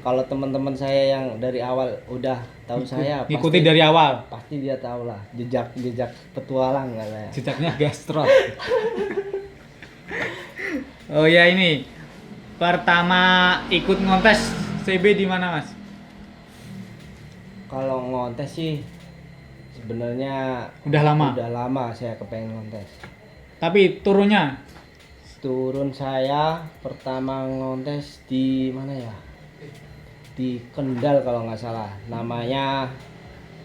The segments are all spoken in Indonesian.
Kalau teman-teman saya yang dari awal udah tahu saya Ngikuti dari awal. pasti dia tahu lah jejak petualang katanya. Jejaknya gastrot. Oh ya, ini pertama ikut ngontes CB di mana, Mas? Kalau ngontes sih sebenarnya Udah lama. udah lama saya kepengen ngontes. Tapi turunnya Turun saya pertama ngontes di mana ya? Di Kendal kalau nggak salah. Namanya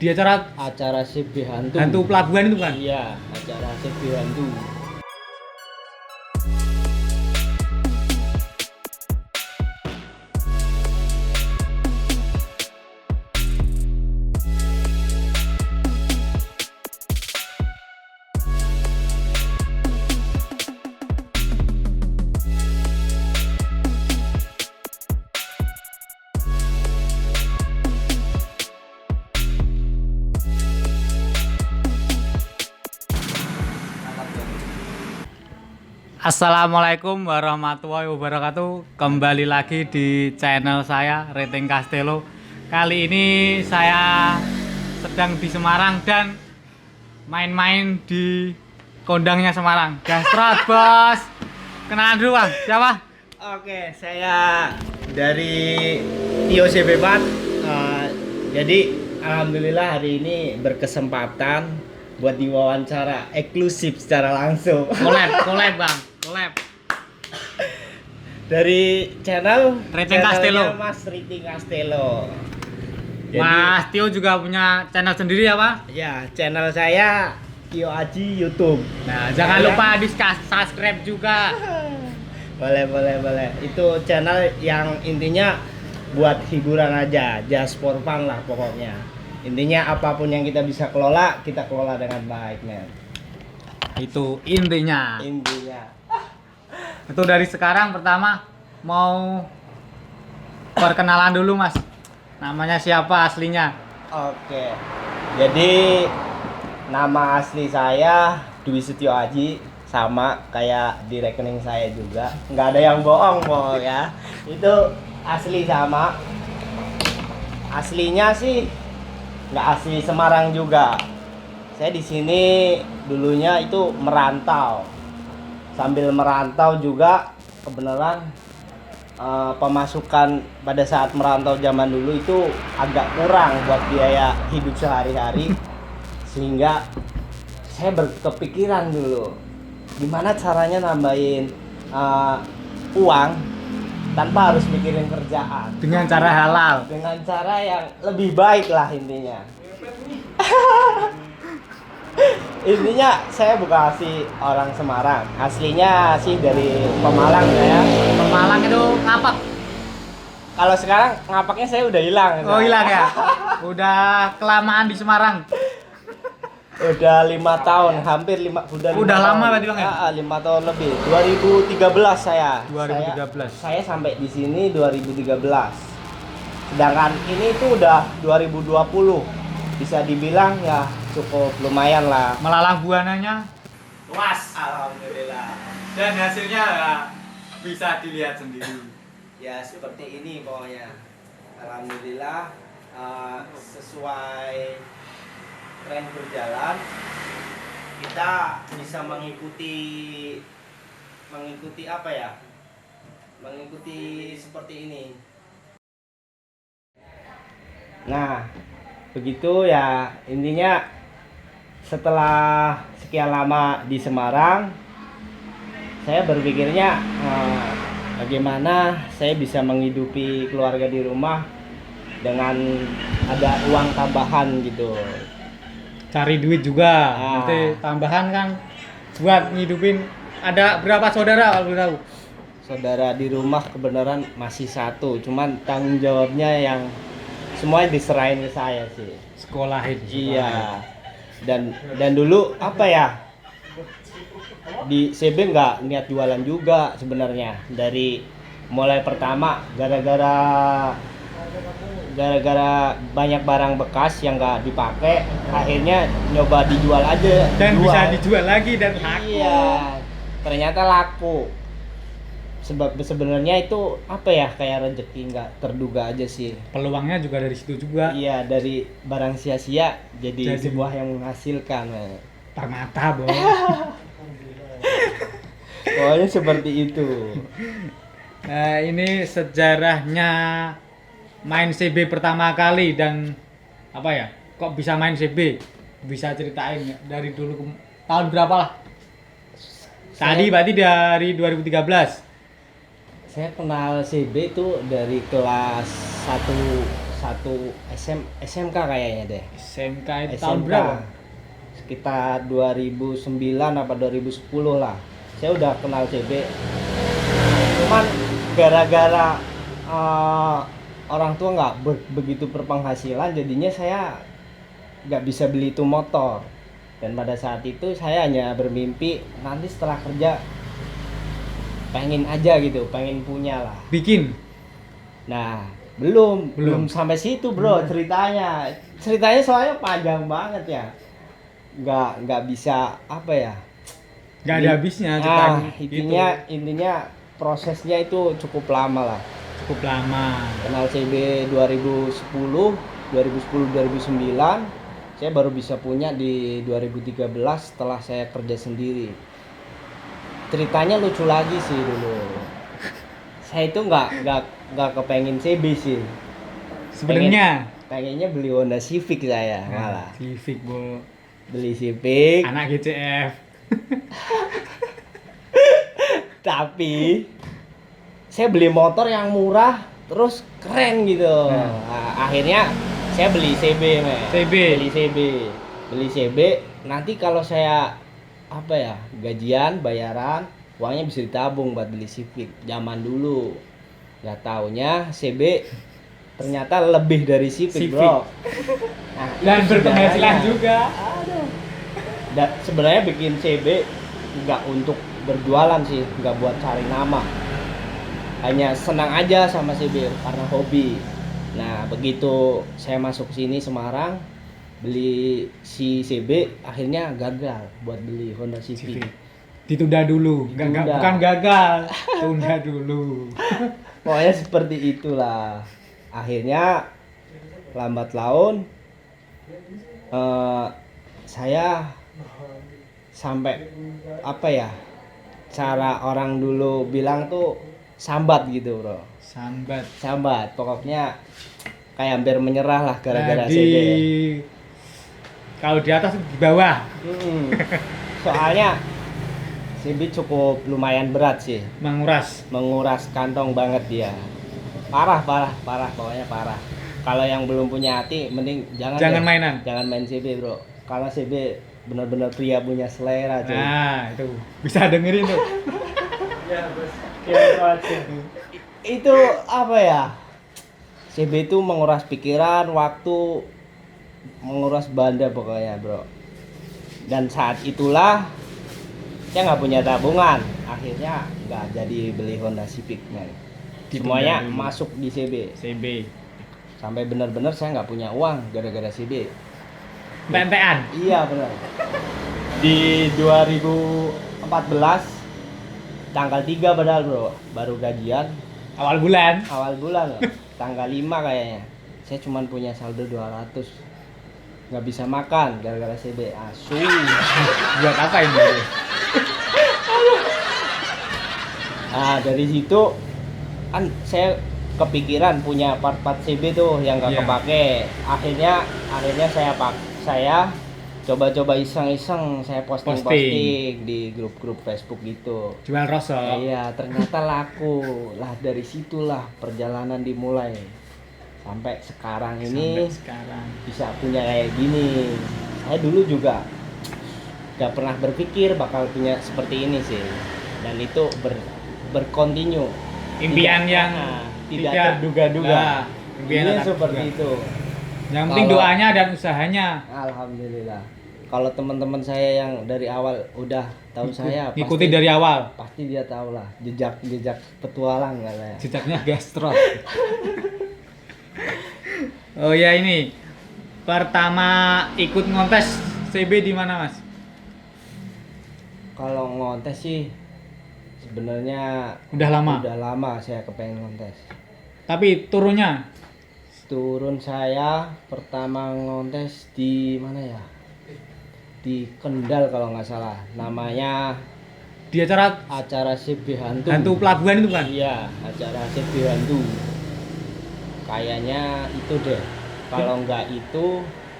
di acara acara CB Hantu. hantu pelabuhan itu kan? Iya, acara CB Hantu. Assalamualaikum warahmatullahi wabarakatuh. Kembali lagi di channel saya Rating Castello. Kali ini saya sedang di Semarang dan main-main di kondangnya Semarang. Gastrot, Bos. Kenalan dulu, Bang. Siapa? Oke, saya dari Tio CB4. Jadi alhamdulillah hari ini berkesempatan buat diwawancara eksklusif secara langsung Collab, Bang. Collab. dari Rating Castello. Mas Rating Castello. Jadi, Mas Tio juga punya channel sendiri ya, Pak? ya, channel saya Tio Aji YouTube. Nah, jangan Ya. lupa di subscribe juga. Boleh. Itu channel yang intinya buat hiburan aja, just for fun lah pokoknya. Intinya apapun yang kita bisa kelola, kita kelola dengan baik, men. Itu intinya. Intinya. Itu dari sekarang pertama mau perkenalan dulu, Mas. Namanya siapa aslinya? Oke. Jadi nama asli saya Dwi Setio Aji, sama kayak di rekening saya juga. Nggak ada yang bohong ya. Itu asli sama. Aslinya sih nggak asli Semarang juga. Saya di sini dulunya itu merantau. Sambil merantau juga kebenaran pemasukan pada saat merantau zaman dulu itu agak kurang buat biaya hidup sehari-hari, sehingga saya berkepikiran dulu gimana caranya nambahin uang tanpa harus mikirin kerjaan, Dengan cara halal. dengan cara yang lebih baik lah intinya. Intinya saya bukan asli orang Semarang, aslinya sih dari Pemalang ya. Pemalang itu ngapak. Kalau sekarang ngapaknya saya udah hilang. Oh, hilang ya. Udah kelamaan di Semarang. Udah 5 tahun, hampir 5 Udah tahun. lama berarti, Bang, ya? 5 tahun lebih. 2013 saya. 2013. Saya sampai di sini 2013. Sedangkan ini tuh udah 2020. Bisa dibilang ya cukup lumayan lah. Melalang buananya Luas, alhamdulillah. dan hasilnya ya, bisa dilihat sendiri. Ya seperti ini pokoknya. Alhamdulillah sesuai tren berjalan, kita bisa mengikuti apa ya? Mengikuti seperti ini. Nah, begitu ya intinya setelah sekian lama di Semarang, saya berpikirnya bagaimana saya bisa menghidupi keluarga di rumah dengan ada uang tambahan gitu. Cari duit juga. Ah. Nanti tambahan kan buat ngidupin. Ada berapa saudara kalau boleh tahu? Saudara di rumah kebenaran masih satu, cuman tanggung jawabnya yang semuanya diserahin ke saya sih. Sekolahin. Iya. Dan dulu apa ya? Di CB nggak niat jualan juga sebenarnya. Dari mulai pertama gara-gara banyak barang bekas yang nggak dipakai, akhirnya nyoba dijual aja. Dan Jual. bisa dijual lagi dan laku. Iya. Ternyata laku. sebab sebenarnya itu apa ya, kayak rezeki nggak terduga aja sih. Peluangnya juga dari situ juga. Iya, dari barang sia-sia jadi Jadi sebuah yang menghasilkan. permata, Bos. Pokoknya seperti itu. Nah, ini sejarahnya main CB pertama kali dan apa ya? Kok bisa main CB? Bisa ceritain nggak dari dulu tahun berapa lah? Tadi berarti dari 2013. Saya kenal CB itu dari kelas 1 SMK kayaknya deh. SMK itu tahun SMK. berapa? Sekitar 2009 apa 2010 lah. Saya udah kenal CB. Cuman gara-gara orang tua nggak begitu berpenghasilan, jadinya saya nggak bisa beli itu motor. Dan pada saat itu saya hanya bermimpi nanti setelah kerja pengen aja gitu, pengen punya lah. Bikin. Nah, belum sampai situ bro ceritanya. Ceritanya soalnya panjang banget ya. Nggak bisa apa ya. Nggak ada habisnya intinya prosesnya itu cukup lama lah. Cukup lama. Kenal CB 2010, 2009. Saya baru bisa punya di 2013 setelah saya kerja sendiri. Ceritanya lucu lagi sih dulu. Saya itu nggak kepengen CB sih. Sebenarnya Pengennya beli Honda Civic saya malah. Civic, Bo. Beli Civic. Anak GCF. Tapi saya beli motor yang murah terus keren gitu. Nah, akhirnya saya beli CB, beli CB. Nanti kalau saya apa ya, gajian, bayaran, uangnya bisa ditabung buat beli Civic. Zaman dulu nggak taunya CB ternyata lebih dari Civic. Bro. Nah, Dan berpenghasilan juga. Dan sebenarnya bikin CB nggak untuk berjualan sih, nggak buat cari nama. Hanya senang aja sama CB karena hobi. Nah, begitu saya masuk sini Semarang, beli si CB, akhirnya gagal buat beli Honda Civic. Ditunda dulu. Bukan gagal, tunda dulu. Pokoknya seperti itulah. Akhirnya lambat laun saya sampai apa ya, cara orang dulu bilang tuh sambat gitu bro. Sambat pokoknya kayak hampir menyerah lah gara-gara CB. Kalau di atas di bawah. Soalnya CB cukup lumayan berat sih, menguras kantong banget dia. Parah pokoknya parah. Kalau yang belum punya hati mending jangan main CB bro. Karena CB benar-benar pria punya selera cuy. Nah, itu bisa dengerin tuh. Ya, bos. Itu apa ya? CB itu menguras pikiran, waktu, menguras banda pokoknya, bro. Dan saat itulah saya nggak punya tabungan. Akhirnya nggak jadi beli Honda Civic, man. Semuanya masuk di CB. Sampai benar-benar saya nggak punya uang gara-gara CB. Pentean. Iya benar. Di 2014 tanggal 3 padahal bro, baru gajian. Awal bulan loh. Tanggal 5 kayaknya. Saya cuma punya saldo 200. Nggak bisa makan gara-gara CB. Asu. Buat apa ini? Nah, dari situ kan saya kepikiran punya part-part CB tuh yang nggak kepake. Akhirnya saya coba-coba iseng-iseng, saya posting di grup-grup Facebook gitu. Jual rosok. Iya, ternyata laku. Lah dari situlah perjalanan dimulai. Sampai sekarang bisa punya kayak gini. Saya dulu juga gak pernah berpikir bakal punya seperti ini sih. Dan itu berkontinu. Impian yang tidak terduga-duga. Impian seperti itu. Yang penting doanya dan usahanya. Alhamdulillah. Kalau teman-teman saya yang dari awal udah tahu saya, ikuti dari awal. Pasti dia tahu lah jejak petualang katanya. Jejaknya gastro. Oh ya, ini pertama ikut ngontes CB di mana, Mas? Kalau ngontes sih sebenarnya Udah lama. Udah lama saya kepengen kontes. Tapi turunnya Turun saya pertama ngontes di mana ya? Di Kendal kalau nggak salah. Namanya di acara acara CB Hantu. hantu pelabuhan itu kan? Iya, acara CB Hantu. Kayaknya itu deh. Kalau nggak itu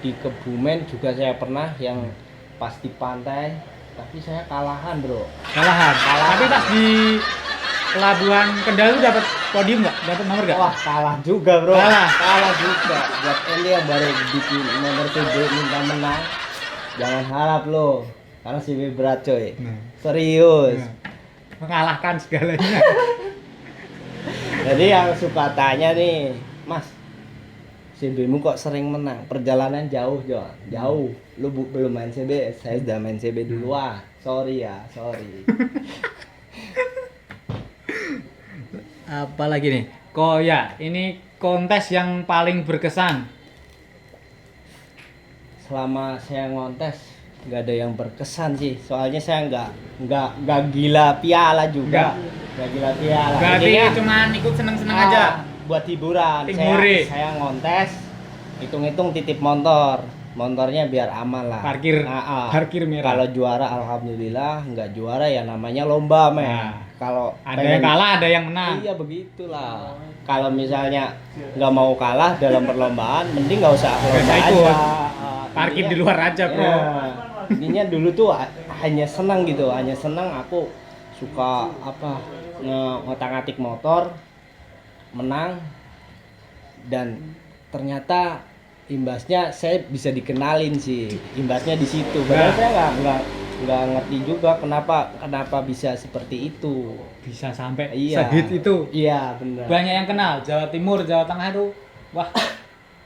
di Kebumen juga saya pernah yang pas di pantai, tapi saya kalahan, Bro. Kalahan. Tapi pas di pelabuhan Kendal itu dapat podium nggak? Dapat nomor nggak? Wah, kalah juga, Bro. Kalah. Kalah juga. Buat Eli yang baru bikin nomor CB minta menang, jangan harap lo. Karena CB berat, coy. Nah. Serius. Nah. Mengalahkan segalanya. Jadi yang suka tanya nih, Mas, CB-mu kok sering menang? Perjalanan jauh, Jon. Jauh. Lu belum main CB, saya udah main CB duluan. Sorry ya, sorry. Apalagi nih? Kok ya, ini kontes yang paling berkesan. Selama saya ngontes nggak ada yang berkesan sih. Soalnya saya nggak gila piala juga. Nggak gila piala. Berarti Intinya, cuman ikut seneng-seneng aja. Buat hiburan. Timuri. Saya ngontes, hitung-hitung titip motornya biar aman lah. Parkir merah. Kalau juara alhamdulillah, nggak juara ya namanya lomba, men. Nah, Kalau ada yang kalah, ada yang menang. iya begitulah. Kalau misalnya nggak mau kalah dalam perlombaan, mending nggak usah lomba ikut. aja. Parkir Intinya- di luar aja, Bro. Ya, intinya dulu tuh hanya senang gitu, hanya senang. Aku suka apa ngotak-ngatik motor, menang, dan ternyata imbasnya saya bisa dikenalin sih. Imbasnya di situ. Padahal saya nggak ngerti juga kenapa bisa seperti itu. Bisa sampai Iya. segit itu. Iya benar. Banyak yang kenal. Jawa Timur, Jawa Tengah itu, wah,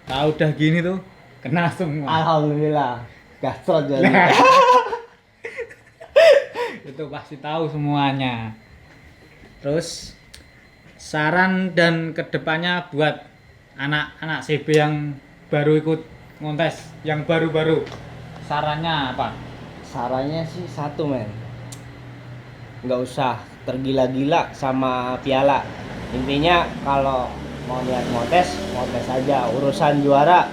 tahu udah gini tuh, kenal semua. Alhamdulillah. Gastrot jadi. Itu pasti tahu semuanya. Terus saran dan kedepannya buat anak-anak CB yang baru ikut kontes, yang baru-baru, sarannya apa? Sarannya sih satu, men. Nggak usah tergila-gila sama piala. Intinya kalau mau niat ngotes aja. Urusan juara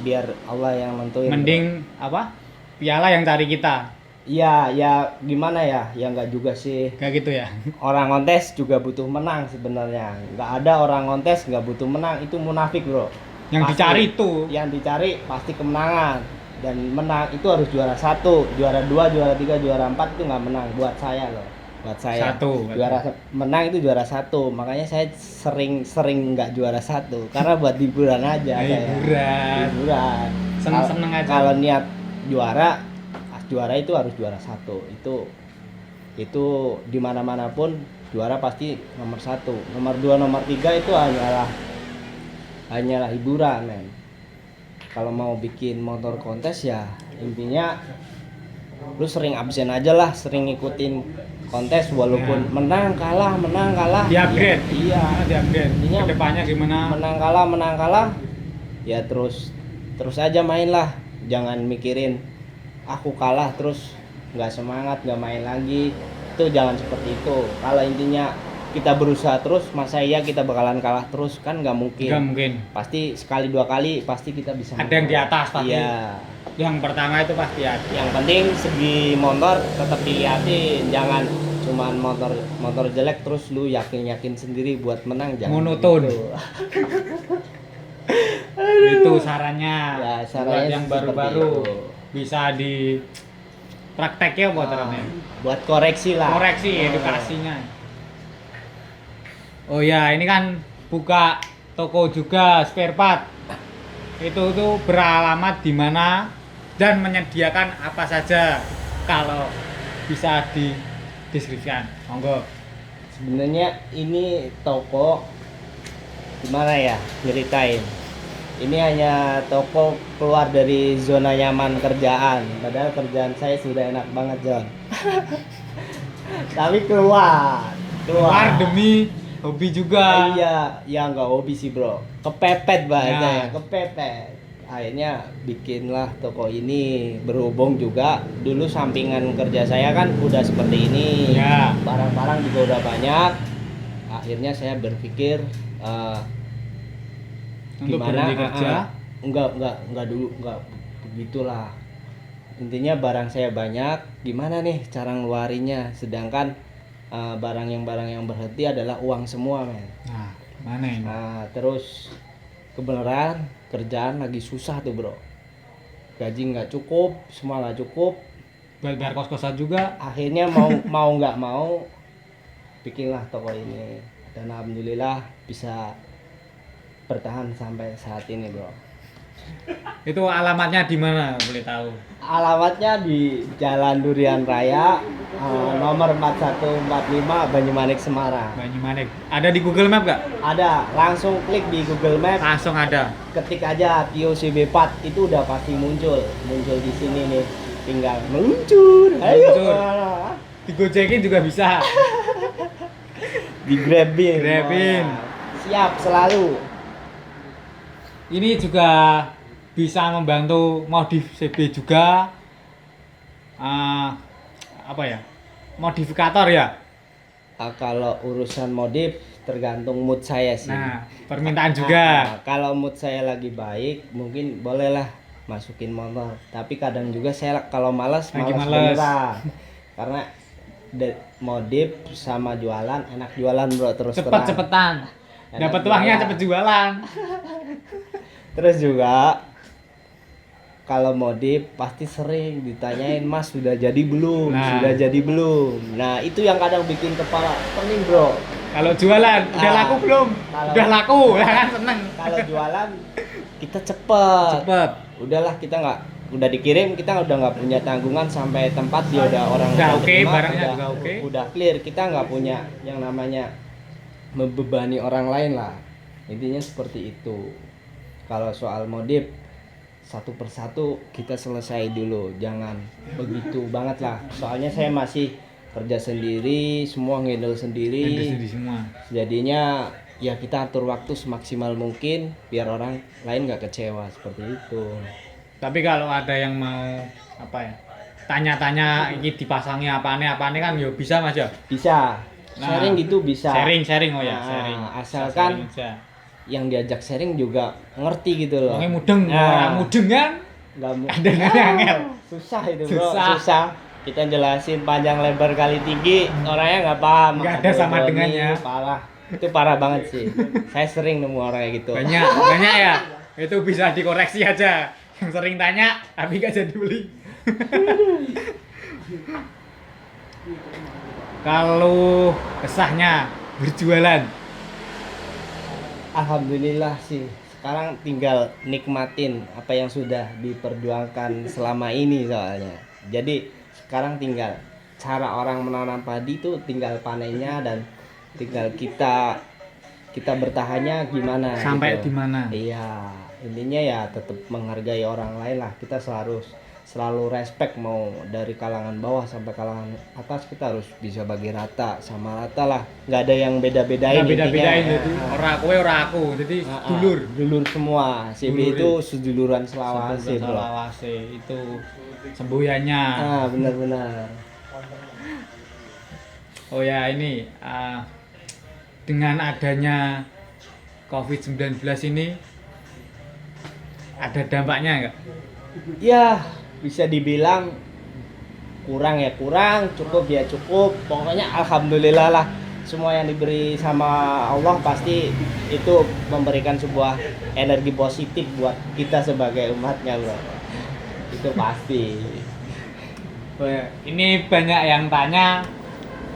biar Allah yang nentuin. Mending apa? Piala yang cari kita. Iya, ya gimana ya? Ya nggak juga sih. Kayak gitu ya. Orang kontes juga butuh menang sebenarnya. Nggak ada orang kontes nggak butuh menang. Itu munafik, bro. Yang Pasti. dicari itu. Yang dicari pasti kemenangan. Dan menang itu harus juara 1, juara 2, juara 3, juara 4 itu nggak menang buat saya loh. Buat saya. Satu. Menang itu juara 1. Makanya saya sering nggak juara 1 karena buat hiburan aja. Hiburan. Hiburan. Seneng-seneng aja. Kalau niat juara itu harus juara 1. Itu di mana-mana pun juara pasti nomor 1. Nomor 2, nomor 3 itu hanyalah hiburan, men. Kalau mau bikin motor kontes ya intinya lu sering absen aja lah, sering ngikutin kontes walaupun menang kalah Di upgrade. iya Di upgrade. Intinya Kedepannya gimana? menang kalah ya terus aja main lah, jangan mikirin aku kalah terus nggak semangat nggak main lagi. Itu jangan seperti itu. Kalau intinya kita berusaha terus, masa iya kita bakalan kalah terus? Kan nggak mungkin. Nggak mungkin. Pasti sekali 2 kali pasti kita bisa Ada yang di atas pasti. iya. Yang pertama itu pasti ada. Yang penting segi motor tetap dilihatin, jangan cuman motor jelek terus lu yakin sendiri buat menang, jangan Monoton. gitu. Itu sarannya. Ya, Buat sarannya yang seperti baru-baru itu. bisa di prakteknya buat terapnya. Buat koreksi lah. Koreksi edukasinya. Oh ya, ini kan buka toko juga spare part. Itu tuh beralamat di mana dan menyediakan apa saja, kalau bisa dideskripsikan. Monggo. Sebenarnya ini toko gimana ya ceritain. Ini hanya toko keluar dari zona nyaman kerjaan. Padahal kerjaan saya sudah enak banget, John. Tapi keluar Demi hobi juga. Iya, ya nggak hobi sih, bro. Kepepet bahasanya, Ya. kepepet. akhirnya bikinlah toko ini. Berhubung juga dulu sampingan kerja saya kan udah seperti ini, Ya. barang-barang juga udah banyak. Akhirnya saya berpikir Untuk gimana berhenti kerja. enggak dulu, enggak begitulah. Intinya barang saya banyak, gimana nih cara ngeluarinnya, sedangkan barang yang berhenti adalah uang semua, men. Nah, mana ini? Nah, terus kebenaran kerjaan lagi susah tuh, bro. Gaji nggak cukup, semua nggak cukup. Buat bayar kos-kosan juga. Akhirnya mau nggak mau bikinlah toko ini, dan alhamdulillah bisa bertahan sampai saat ini, bro. Itu alamatnya di mana boleh tahu? Alamatnya di Jalan Durian Raya, nomor 4145 Banyumanik, Semarang. Banyumanik. Ada di Google Map gak? Ada, langsung klik di Google Map, Langsung ada. ketik aja Tio CB4, itu udah pasti muncul di sini nih. Tinggal meluncur. Ayo. Meluncur. Digojekin juga bisa. Di grabin. Grabin. Siap selalu. Ini juga bisa membantu modif CB juga. Apa ya? Modifikator ya. Kalau urusan modif tergantung mood saya sih. Nah, permintaan juga. Kalau mood saya lagi baik, mungkin bolehlah masukin motor. Tapi kadang juga saya kalau malas Lagi malas males. beneran. Karena modif sama jualan, enak jualan, bro, terus terang. Cepet-cepetan. Enak Dapat uangnya jualan. cepet jualan. Terus juga kalau modif pasti sering ditanyain, Mas sudah jadi belum? Nah. Sudah jadi belum? Nah, itu yang kadang bikin kepala pening, bro. Kalau jualan, udah Ah, laku belum? kalau- Udah laku, lah kan seneng. Kalau jualan kita cepet. Cepet. Udahlah, kita nggak, udah dikirim, kita udah nggak punya tanggungan sampai tempat, dia udah orang Udah udah oke, terima, barangnya juga oke. udah clear. Kita nggak punya yang namanya membebani orang lain lah, intinya seperti itu. Kalau soal modif satu persatu kita selesai dulu, jangan begitu banget lah, soalnya saya masih kerja sendiri, semua ngendel sendiri. Di semua. Jadinya ya kita atur waktu semaksimal mungkin biar orang lain nggak kecewa, seperti itu. Tapi kalau ada yang mau apa ya? Tanya-tanya ini dipasangnya apane kan ya bisa Mas ya. Bisa Nah, sharing gitu, bisa. Sharing oh ya, Nah, sharing. asalkan Sharing aja. yang diajak sharing juga ngerti gitu loh. Wongnya mudeng, Nah, orang mudeng kan. nggak Ada yang angel. susah itu, bro. Susah. Susah kita jelasin panjang lebar kali tinggi, orangnya nggak paham. Nggak ada Aduh, sama Doni, dengannya. parah, itu parah banget sih. Saya sering nemu orang kayak gitu. Banyak ya. Itu bisa dikoreksi aja. Yang sering tanya tapi gak jadi beli. Kalau kesahnya berjualan, Alhamdulillah sih, sekarang tinggal nikmatin apa yang sudah diperjuangkan selama ini soalnya. Jadi sekarang tinggal cara orang menanam padi itu tinggal panennya, dan tinggal kita bertahannya gimana sampai gitu. di mana? Iya, intinya ya tetap menghargai orang lain lah. Kita selalu respect, mau dari kalangan bawah sampai kalangan atas, kita harus bisa bagi rata, sama rata lah. Nggak ada yang beda-bedain. Nggak beda-bedain intinya. jadi ora kowe ora aku. Jadi Dulur semua. CB Dulur, itu seduluran Selawase, bro. Selawase itu semboyannya. Ah, benar-benar. Oh ya ini dengan adanya COVID-19 ini ada dampaknya enggak? Ya, bisa dibilang kurang ya kurang, cukup ya cukup. Pokoknya alhamdulillah lah. Semua yang diberi sama Allah pasti itu memberikan sebuah energi positif buat kita sebagai umatnya, bro. Itu pasti. Oh ya, ini banyak yang tanya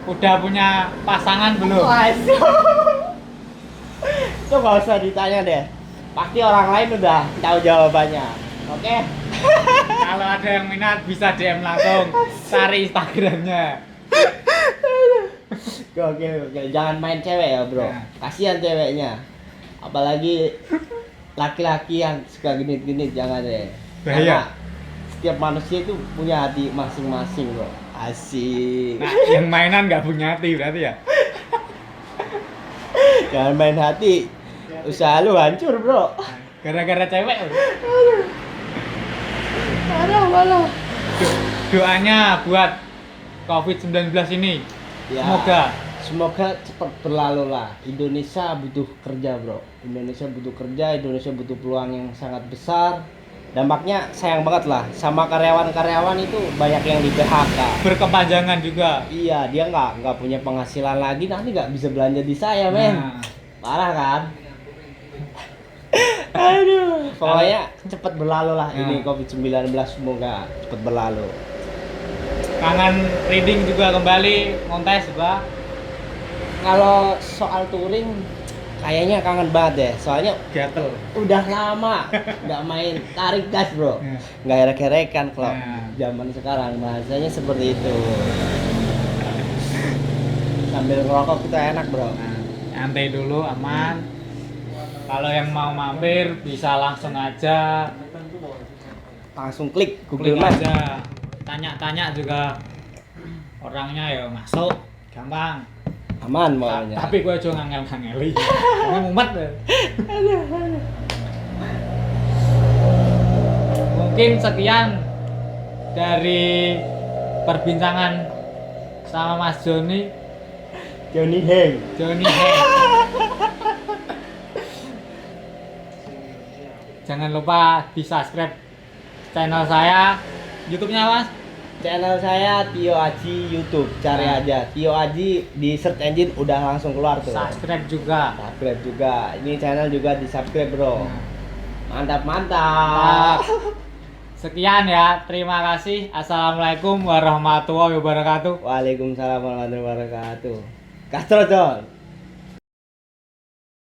udah punya pasangan belum? Itu nggak usah ditanya deh. Pasti orang lain udah tahu jawabannya. Oke? Kalau ada yang minat bisa DM langsung, cari Instagramnya. Oke. Jangan main cewek ya, bro. Nah. Kasihan ceweknya. Apalagi laki-laki yang suka genit-genit, jangan deh. Bahaya. Karena setiap manusia itu punya hati masing-masing, bro. Asik. Nah, yang mainan nggak punya hati berarti ya? Jangan main hati. Usaha lu hancur, bro. Gara-gara cewek. Malah. Doanya buat COVID-19 ini. Ya, semoga cepat berlalu lah. Indonesia butuh kerja, bro. Indonesia butuh kerja, Indonesia butuh peluang yang sangat besar. Dampaknya sayang banget lah, sama karyawan-karyawan itu banyak yang di PHK. Berkepanjangan juga. Iya, dia nggak punya penghasilan lagi, nanti nggak bisa belanja di saya, men. Nah, Parah kan? Aduh, pokoknya cepat berlalu lah ini COVID-19, semoga cepat berlalu. kangen reading juga kembali, montes juga. Kalau soal touring kayaknya kangen banget deh, soalnya Gatel. udah lama nggak main tarik gas, bro. Nggak erek-erekan kalau zaman sekarang bahasanya seperti itu. Sambil ngerokok kita enak, bro. Nyantai dulu, aman. Kalau yang mau mampir bisa langsung aja, Langsung klik klik Google Maps. aja. Tanya-tanya juga orangnya ya masuk, gampang. Aman pokoknya. Tapi gue juga ngangel-ngangeli. Ini mumet deh. Mungkin sekian dari perbincangan sama Mas Joni Heng. Heng. Jangan lupa di subscribe channel saya, YouTube-nya Mas. Channel saya Tio Aji YouTube, cari aja Tio Aji di search engine udah langsung keluar tuh. Subscribe juga. Subscribe juga. Ini channel juga di subscribe, bro. Mantap. Sekian ya, terima kasih. Assalamualaikum warahmatullahi wabarakatuh. Waalaikumsalam warahmatullahi wabarakatuh. Castro John.